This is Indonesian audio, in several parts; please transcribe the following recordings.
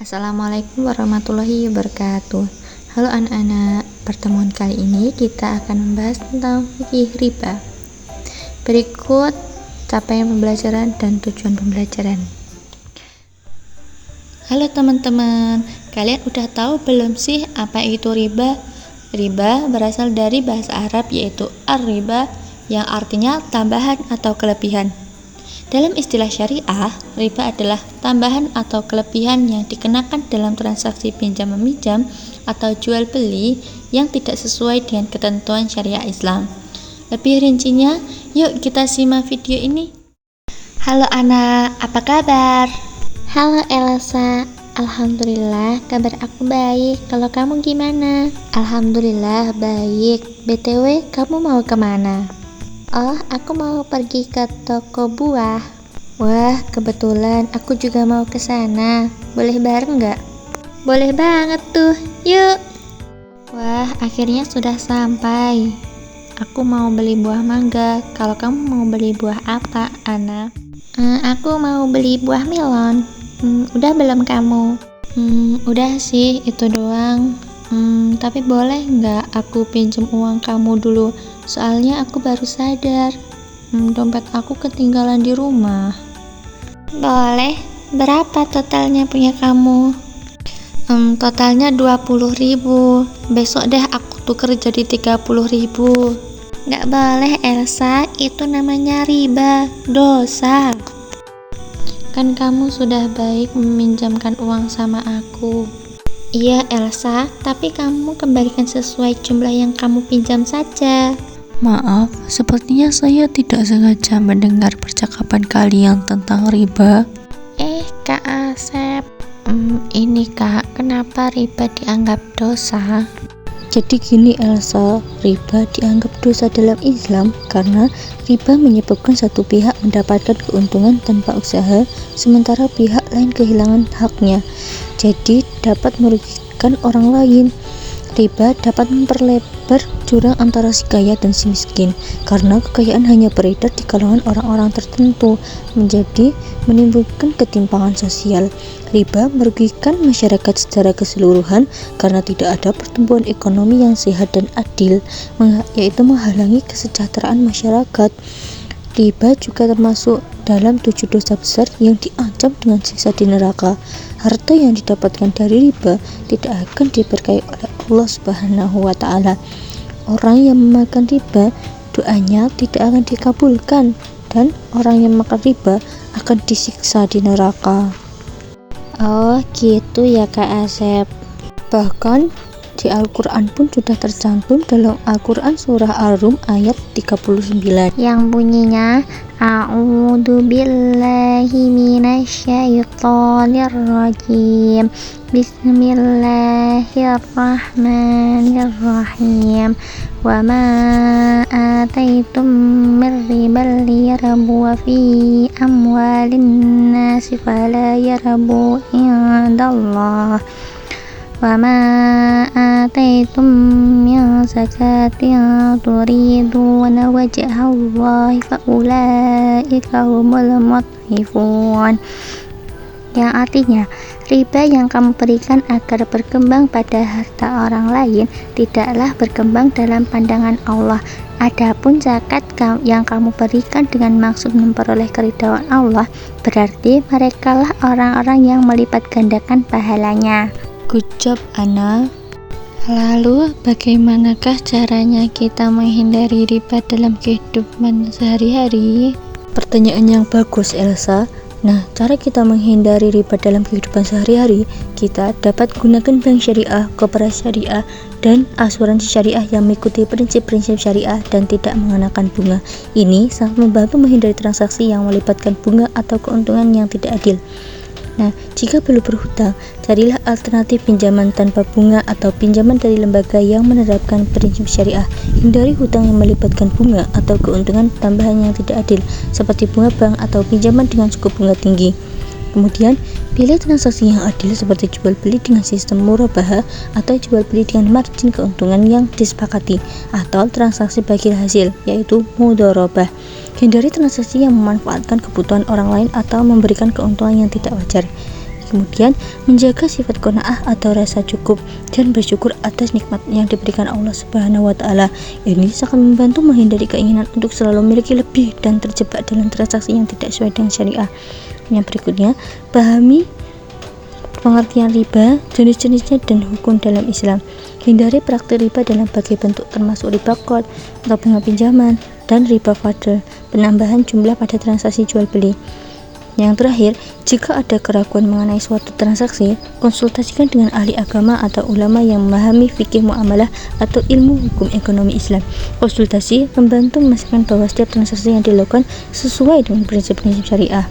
Assalamualaikum warahmatullahi wabarakatuh. Halo anak-anak, pertemuan kali ini kita akan membahas tentang fikih riba. Berikut capaian pembelajaran dan tujuan pembelajaran. Halo teman-teman, kalian udah tahu belum sih apa itu riba? Riba berasal dari bahasa Arab yaitu ar-riba yang artinya tambahan atau kelebihan. Dalam istilah syariah, riba adalah tambahan atau kelebihan yang dikenakan dalam transaksi pinjam-meminjam atau jual beli yang tidak sesuai dengan ketentuan syariah Islam. Lebih rincinya, yuk kita simak video ini. Halo anak, apa kabar? Halo Elsa, alhamdulillah kabar aku baik. Kalau kamu gimana? Alhamdulillah baik. BTW, kamu mau kemana? Oh, aku mau pergi ke toko buah. Wah, kebetulan aku juga mau ke sana. Boleh bareng nggak? Boleh banget tuh, yuk. Wah, akhirnya sudah sampai. Aku mau beli buah mangga. Kalau kamu mau beli buah apa, Ana? Aku mau beli buah melon. Udah belum kamu? Udah sih, itu doang. Tapi boleh nggak aku pinjam uang kamu dulu? Soalnya aku baru sadar dompet aku ketinggalan di rumah. Boleh. Berapa totalnya punya kamu? Totalnya 20.000. Besok deh aku tuker jadi 30.000. Nggak boleh Elsa, itu namanya riba, dosa. Kan kamu sudah baik meminjamkan uang sama aku. Iya Elsa, tapi kamu kembalikan sesuai jumlah yang kamu pinjam saja. Maaf, sepertinya saya tidak sengaja mendengar percakapan kalian tentang riba. Kak Asep, ini Kak, kenapa riba dianggap dosa? Jadi gini Elsa, riba dianggap dosa dalam Islam karena riba menyebabkan satu pihak mendapatkan keuntungan tanpa usaha, sementara pihak lain kehilangan haknya. Jadi dapat merugikan orang lain. Riba dapat memperlebar jurang antara si kaya dan si miskin karena kekayaan hanya beredar di kalangan orang-orang tertentu, menjadi menimbulkan ketimpangan sosial. Riba merugikan masyarakat secara keseluruhan karena tidak ada pertumbuhan ekonomi yang sehat dan adil, yaitu menghalangi kesejahteraan masyarakat. Riba juga termasuk dalam 7 dosa besar yang diancam dengan siksa di neraka. Harta yang didapatkan dari riba tidak akan diberkahi oleh Allah Subhanahu wa Ta'ala. Orang yang memakan riba, doanya tidak akan dikabulkan, dan orang yang makan riba akan disiksa di neraka. Oh gitu ya Kak Asep. Bahkan di Al-Quran pun sudah tercantum dalam Al-Quran surah Ar-Rum ayat 39 yang bunyinya A'udzu billahi minasyaitonir rajim. Bismillahirrahmanirrahim. Wa ma ataitum min ribal yarbu fi amwalin nasi fala yarbu indallah. Wa ma ataitum min zakatin turiduna wajhallahi fa ulaika humul mudhifun. Yang artinya, riba yang kamu berikan agar berkembang pada harta orang lain tidaklah berkembang dalam pandangan Allah. Adapun zakat yang kamu berikan dengan maksud memperoleh keridhaan Allah, berarti merekalah orang-orang yang melipat gandakan pahalanya. Good job, Ana. Lalu, bagaimanakah caranya kita menghindari riba dalam kehidupan sehari-hari? Pertanyaan yang bagus, Elsa. Nah, cara kita menghindari riba dalam kehidupan sehari-hari, kita dapat gunakan bank syariah, koperasi syariah, dan asuransi syariah yang mengikuti prinsip-prinsip syariah dan tidak mengenakan bunga. Ini sangat membantu menghindari transaksi yang melibatkan bunga atau keuntungan yang tidak adil. Nah, jika perlu berhutang, carilah alternatif pinjaman tanpa bunga atau pinjaman dari lembaga yang menerapkan prinsip syariah. Hindari hutang yang melibatkan bunga atau keuntungan tambahan yang tidak adil, seperti bunga bank atau pinjaman dengan suku bunga tinggi. Kemudian, pilih transaksi yang adil seperti jual beli dengan sistem murabahah atau jual beli dengan margin keuntungan yang disepakati, atau transaksi bagi hasil, yaitu mudharabah. Hindari transaksi yang memanfaatkan kebutuhan orang lain atau memberikan keuntungan yang tidak wajar. Kemudian menjaga sifat qanaah atau rasa cukup dan bersyukur atas nikmat yang diberikan Allah Subhanahu wa taala. Ini sangat membantu menghindari keinginan untuk selalu memiliki lebih dan terjebak dalam transaksi yang tidak sesuai dengan syariah. Yang berikutnya, pahami pengertian riba, jenis-jenisnya dan hukum dalam Islam. Hindari praktik riba dalam berbagai bentuk termasuk riba qard atau bunga pinjaman dan riba fadl, penambahan jumlah pada transaksi jual beli. Yang terakhir, jika ada keraguan mengenai suatu transaksi, konsultasikan dengan ahli agama atau ulama yang memahami fikih muamalah atau ilmu hukum ekonomi Islam. Konsultasi membantu memastikan bahwa setiap transaksi yang dilakukan sesuai dengan prinsip-prinsip syariah.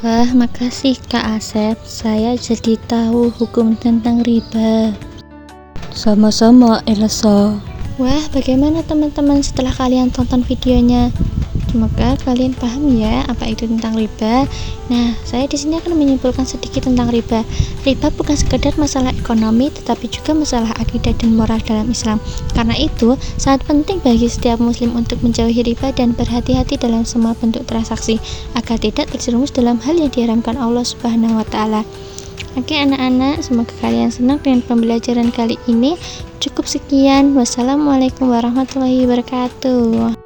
Wah, makasih Kak Asep. Saya jadi tahu hukum tentang riba. Sama-sama, Elsa. Wah, bagaimana teman-teman setelah kalian tonton videonya? Semoga kalian paham ya apa itu tentang riba. Nah, saya di sini akan menyimpulkan sedikit tentang riba. Riba bukan sekedar masalah ekonomi, tetapi juga masalah akidah dan moral dalam Islam. Karena itu, sangat penting bagi setiap muslim untuk menjauhi riba dan berhati-hati dalam semua bentuk transaksi agar tidak terjerumus dalam hal yang diharamkan Allah Subhanahu wa taala. Oke anak-anak, semoga kalian senang dengan pembelajaran kali ini. Cukup sekian. Wassalamualaikum warahmatullahi wabarakatuh.